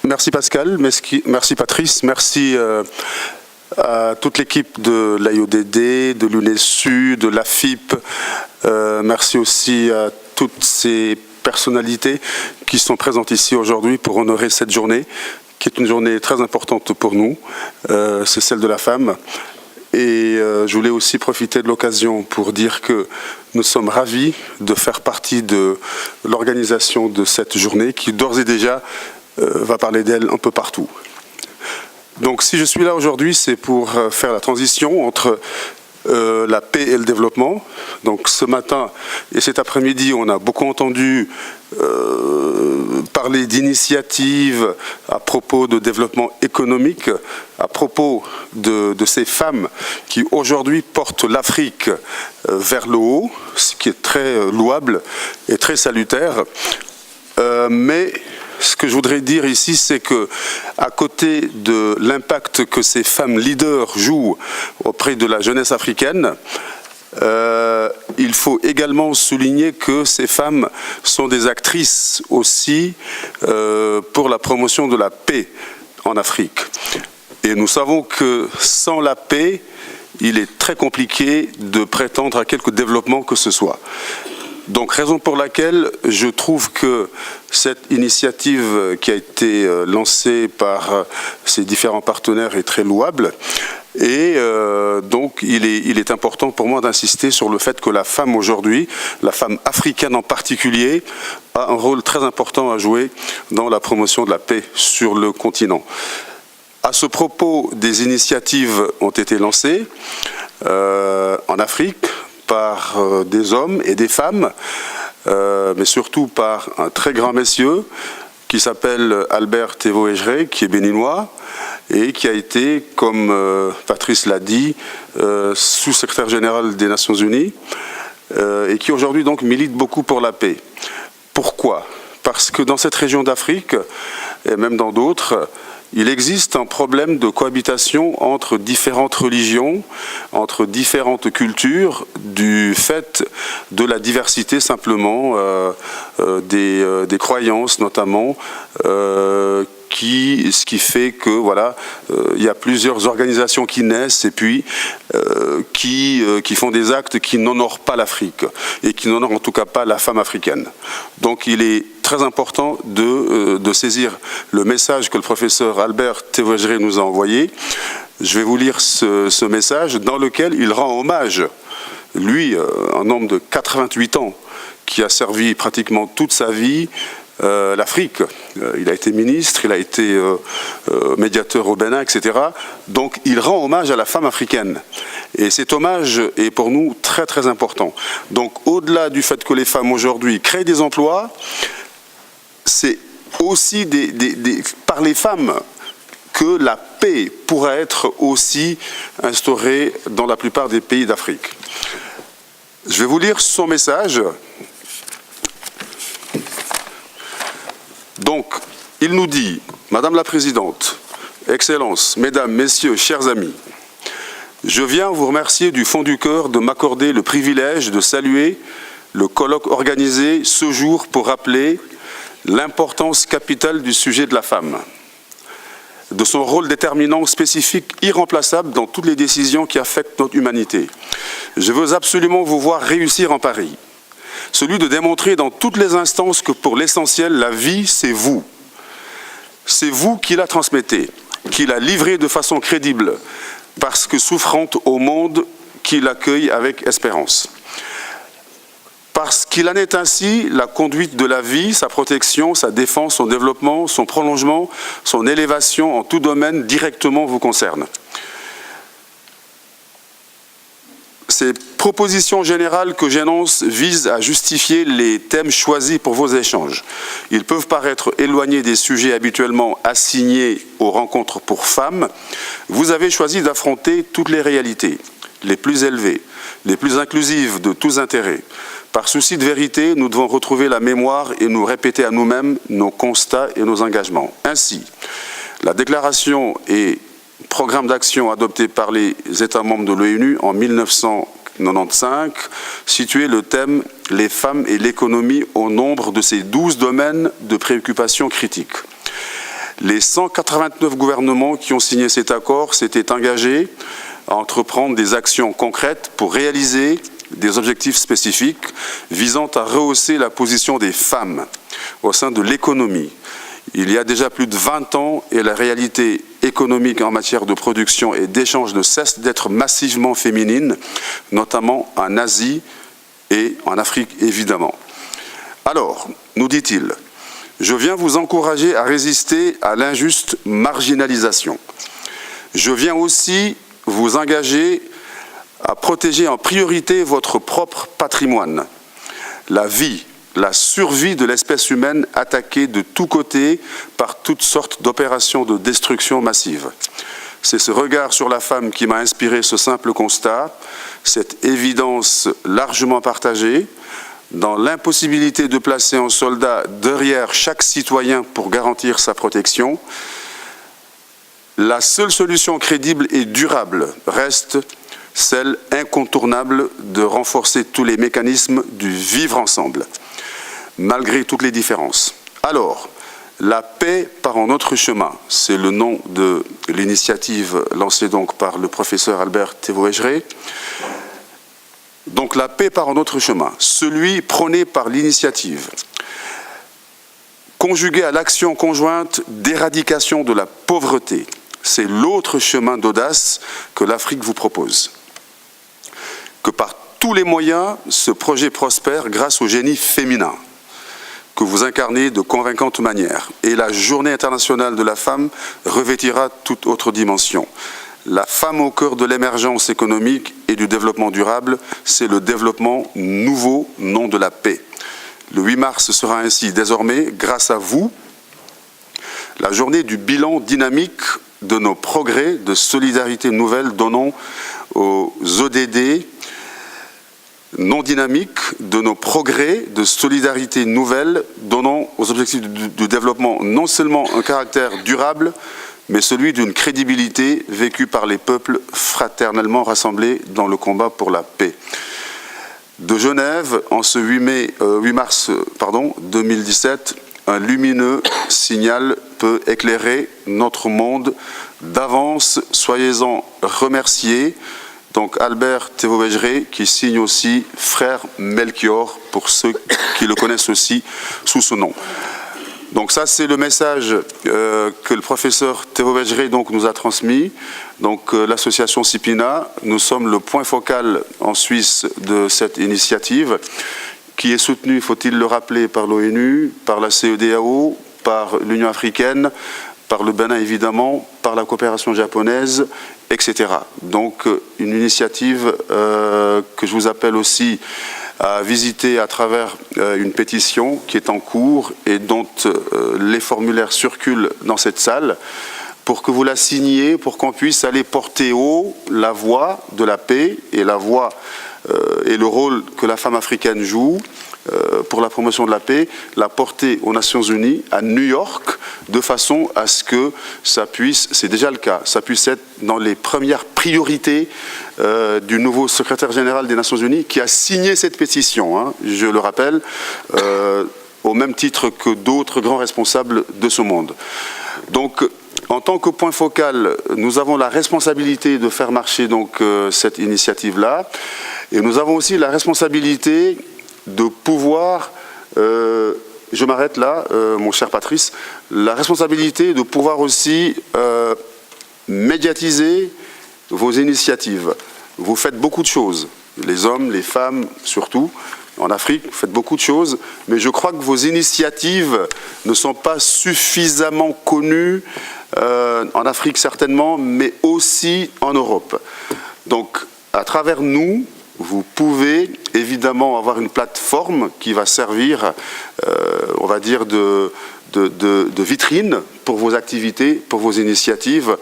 Merci Pascal, merci Patrice, merci à toute l'équipe de l'AIODD, de l'UNESU, de l'AFIP. Merci aussi à toutes ces personnalités qui sont présentes ici aujourd'hui pour honorer cette journée, qui est une journée très importante pour nous. C'est celle de la femme. Et je voulais aussi profiter de l'occasion pour dire que nous sommes ravis de faire partie de l'organisation de cette journée qui d'ores et déjà va parler d'elle un peu partout. Donc si je suis là aujourd'hui, c'est pour faire la transition entre la paix et le développement. Donc ce matin et cet après-midi, on a beaucoup entendu parler d'initiatives à propos de développement économique, à propos de ces femmes qui aujourd'hui portent l'Afrique vers le haut, ce qui est très louable et très salutaire. Mais ce que je voudrais dire ici, c'est que, à côté de l'impact que ces femmes leaders jouent auprès de la jeunesse africaine, il faut également souligner que ces femmes sont des actrices aussi pour la promotion de la paix en Afrique. Et nous savons que sans la paix, il est très compliqué de prétendre à quelque développement que ce soit. Donc, raison pour laquelle je trouve que cette initiative qui a été lancée par ces différents partenaires est très louable. Et donc, il est important pour moi d'insister sur le fait que la femme aujourd'hui, la femme africaine en particulier, a un rôle très important à jouer dans la promotion de la paix sur le continent. À ce propos, des initiatives ont été lancées en Afrique, par des hommes et des femmes, mais surtout par un très grand monsieur qui s'appelle Albert Tevo-Ejre, qui est béninois et qui a été, comme Patrice l'a dit, sous-secrétaire général des Nations Unies et qui aujourd'hui donc milite beaucoup pour la paix. Pourquoi? Parce que dans cette région d'Afrique, et même dans d'autres, il existe un problème de cohabitation entre différentes religions, entre différentes cultures, du fait de la diversité simplement des croyances notamment, ce qui fait que voilà, il y a plusieurs organisations qui naissent et puis qui font des actes qui n'honorent pas l'Afrique et qui n'honorent en tout cas pas la femme africaine. Donc il est très important de saisir le message que le professeur Albert Tevo-Ejre nous a envoyé. Je vais vous lire ce message dans lequel il rend hommage, lui, un homme de 88 ans, qui a servi pratiquement toute sa vie l'Afrique. Il a été ministre, il a été médiateur au Bénin, etc. Donc il rend hommage à la femme africaine. Et cet hommage est pour nous très très important. Donc au-delà du fait que les femmes aujourd'hui créent des emplois, c'est aussi par les femmes que la paix pourra être aussi instaurée dans la plupart des pays d'Afrique. Je vais vous lire son message. Donc, il nous dit, Madame la Présidente, Excellences, Mesdames, Messieurs, chers amis, je viens vous remercier du fond du cœur de m'accorder le privilège de saluer le colloque organisé ce jour pour rappeler l'importance capitale du sujet de la femme, de son rôle déterminant, spécifique, irremplaçable dans toutes les décisions qui affectent notre humanité. Je veux absolument vous voir réussir en pari, celui de démontrer dans toutes les instances que pour l'essentiel, la vie, c'est vous. C'est vous qui la transmettez, qui la livrez de façon crédible, parce que souffrante au monde qui l'accueille avec espérance. Parce qu'il en est ainsi, la conduite de la vie, sa protection, sa défense, son développement, son prolongement, son élévation en tout domaine directement vous concerne. Ces propositions générales que j'énonce visent à justifier les thèmes choisis pour vos échanges. Ils peuvent paraître éloignés des sujets habituellement assignés aux rencontres pour femmes. Vous avez choisi d'affronter toutes les réalités, les plus élevées, les plus inclusives de tous intérêts. Par souci de vérité, nous devons retrouver la mémoire et nous répéter à nous-mêmes nos constats et nos engagements. Ainsi, la déclaration et programme d'action adopté par les États membres de l'ONU en 1995 situait le thème « Les femmes et l'économie » au nombre de ces 12 domaines de préoccupation critiques. Les 189 gouvernements qui ont signé cet accord s'étaient engagés à entreprendre des actions concrètes pour réaliser des objectifs spécifiques visant à rehausser la position des femmes au sein de l'économie. Il y a déjà plus de 20 ans et la réalité économique en matière de production et d'échange ne cesse d'être massivement féminine, notamment en Asie et en Afrique évidemment. Alors, nous dit-il, je viens vous encourager à résister à l'injuste marginalisation. Je viens aussi vous engager à protéger en priorité votre propre patrimoine, la vie, la survie de l'espèce humaine attaquée de tous côtés par toutes sortes d'opérations de destruction massive. C'est ce regard sur la femme qui m'a inspiré ce simple constat, cette évidence largement partagée, dans l'impossibilité de placer un soldat derrière chaque citoyen pour garantir sa protection. La seule solution crédible et durable reste celle incontournable de renforcer tous les mécanismes du vivre ensemble, malgré toutes les différences. Alors, la paix par un autre chemin, c'est le nom de l'initiative lancée donc par le professeur Albert Thévoegeret. Donc la paix par un autre chemin, celui prôné par l'initiative, conjugué à l'action conjointe d'éradication de la pauvreté, c'est l'autre chemin d'audace que l'Afrique vous propose. Que par tous les moyens, ce projet prospère grâce au génie féminin que vous incarnez de convaincante manière. Et la Journée internationale de la femme revêtira toute autre dimension. La femme au cœur de l'émergence économique et du développement durable, c'est le développement nouveau, non de la paix. Le 8 mars sera ainsi désormais, grâce à vous, la journée du bilan dynamique de nos progrès de solidarité nouvelle donnant aux ODD non dynamiques, de nos progrès de solidarité nouvelle donnant aux objectifs de développement non seulement un caractère durable, mais celui d'une crédibilité vécue par les peuples fraternellement rassemblés dans le combat pour la paix. De Genève, en ce 8 mars 2017, un lumineux signal peut éclairer notre monde d'avance. Soyez-en remerciés. Donc Albert Thévoegeret qui signe aussi Frère Melchior pour ceux qui le connaissent aussi sous ce nom. Donc ça c'est le message que le professeur Thévoegeret donc nous a transmis. Donc l'association CIPINA, nous sommes le point focal en Suisse de cette initiative qui est soutenue, faut-il le rappeler, par l'ONU, par la CEDEAO, par l'Union africaine, par le Bénin évidemment, par la coopération japonaise, etc. Donc une initiative que je vous appelle aussi à visiter à travers une pétition qui est en cours et dont les formulaires circulent dans cette salle pour que vous la signiez, pour qu'on puisse aller porter haut la voix de la paix et la voix et le rôle que la femme africaine joue pour la promotion de la paix, la porter aux Nations Unies, à New York, de façon à ce que ça puisse, c'est déjà le cas, ça puisse être dans les premières priorités du nouveau secrétaire général des Nations Unies qui a signé cette pétition, hein, je le rappelle, au même titre que d'autres grands responsables de ce monde. Donc, en tant que point focal, nous avons la responsabilité de faire marcher donc cette initiative-là, et nous avons aussi la responsabilité de pouvoir, je m'arrête là, mon cher Patrice, la responsabilité de pouvoir aussi médiatiser vos initiatives. Vous faites beaucoup de choses, les hommes, les femmes surtout, en Afrique, vous faites beaucoup de choses, mais je crois que vos initiatives ne sont pas suffisamment connues en Afrique certainement, mais aussi en Europe. Donc, à travers nous, vous pouvez évidemment avoir une plateforme qui va servir, on va dire, de vitrine pour vos activités, pour vos initiatives,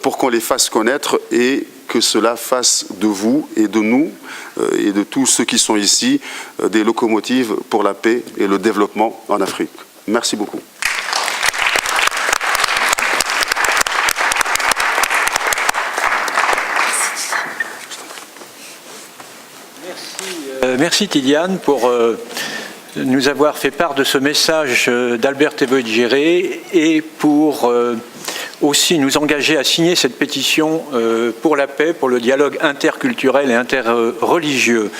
pour qu'on les fasse connaître et que cela fasse de vous et de nous et de tous ceux qui sont ici des locomotives pour la paix et le développement en Afrique. Merci beaucoup. Merci Tidiane pour nous avoir fait part de ce message d'Albert Théveau-Giré et pour aussi nous engager à signer cette pétition pour la paix, pour le dialogue interculturel et interreligieux.